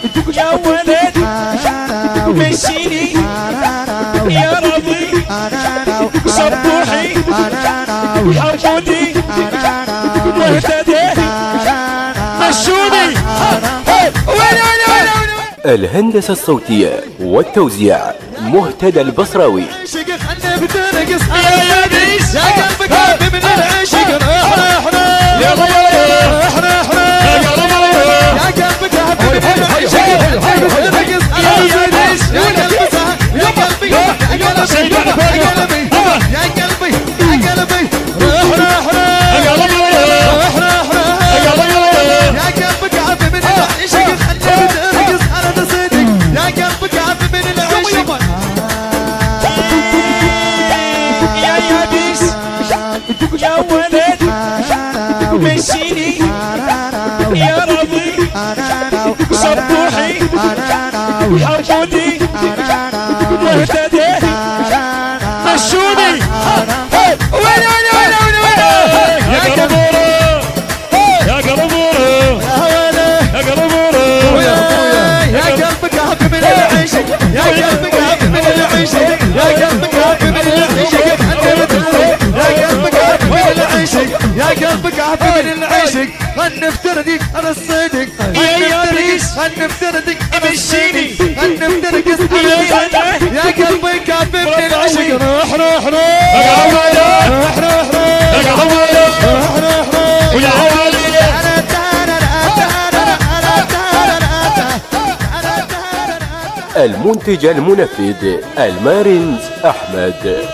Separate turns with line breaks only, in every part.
يا ولد مشيني يا ربي صبوحي حمودي مهتدي مشوني.
الهندسة الصوتية والتوزيع مهتدى البصراوي.
يا بيس يا قلبك عافي من العشق يا قلبك عافي من العشق يا ولد مشيني يا ربي صبوحي حمودي مهتدي مشوني. يا قلبورو يا قلبورو يا قلبورو يا قلبك عافي من العشق يا قلبك عافي من العشق يا قلبك عافي من العشق يا قلبك عافي من العشق هنفتردك انا الصدق هنفتردك مشيني هنفتردك يا قلبك عافي من العشق روح روح روح روح روح ويا
المنتج المنفذ المارينز أحمد.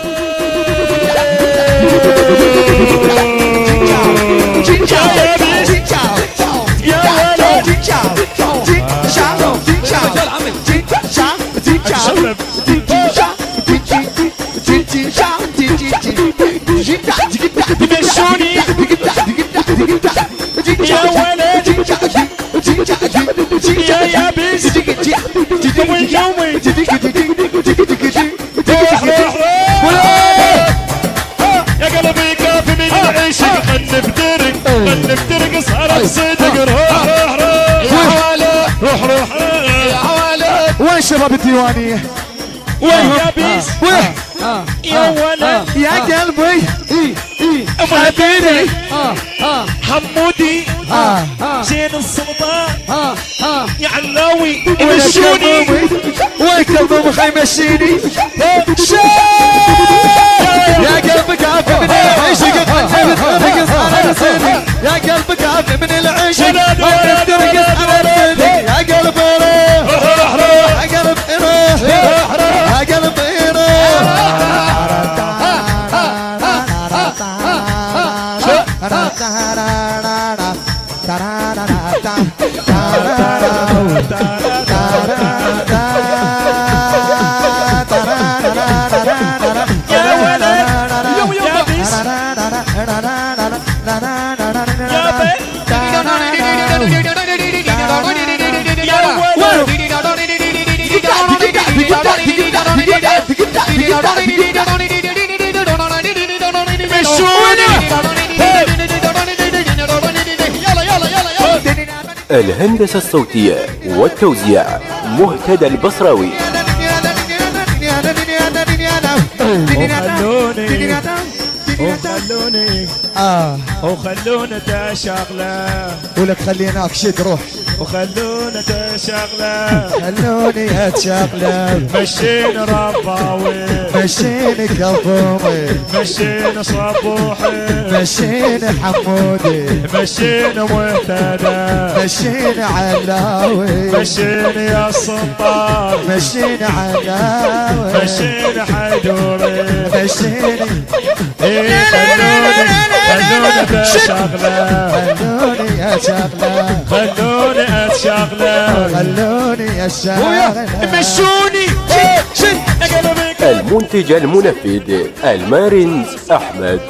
يا ولد يا يابس يا قلبي كافي من العشق هنفترق صارت صدق روح روح روح يا حوالي. وين شباب الديوانية وين يابس يا ولد يا قلبي حبيبي حمودي زين السلطان يا علاوي يمشوني وين كلبهم يمشيني يا قلبك عافي من العشق يا قلبك عافي من العشق يا قلب روح يا قلب روح يا قلب
الهندسة الصوتية والتوزيع مهتدى البصراوي.
وخلونا تشغله
ولك خليناك شد روح
وخلونا تشغله
خلوني اتشغله
مشينا رباوي
مشيني كظومي
مشينا صبوحي
مشيني حمودي
مشينا مهتدى
مشيني علاوي
مشينا يا السلطان
مشيني علاوي
مشينا حيدوري
مشيني
خلونا تشغله
خلوني اتشغله
خلوني اتشغله
خلوني اتشغله
مشوني
المنتج المنفذ المارينز أحمد.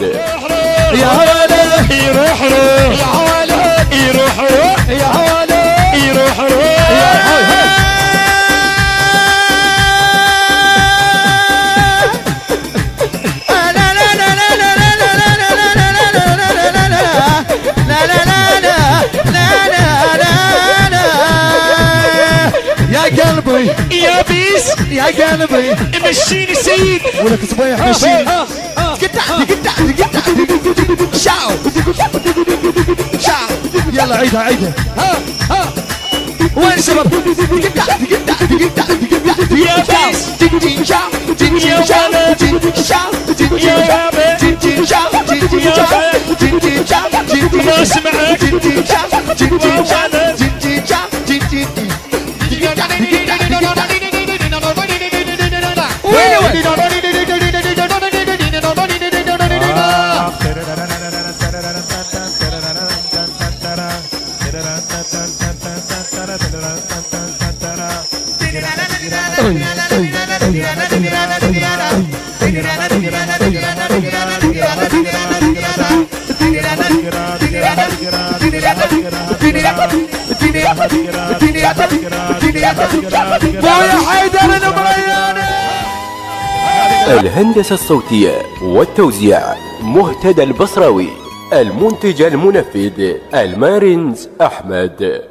يا ولد يروح روح يا ولد يروح روح يا ولد يروح روح
يا قلبي
مشيني سيد
ولك صبيح مشي شاو شاو يلا عيدها وين شباب
يا بس ما سمعك
الهندسة الصوتية والتوزيع مهتدى البصراوي. المنتج المنفذ المارينز أحمد.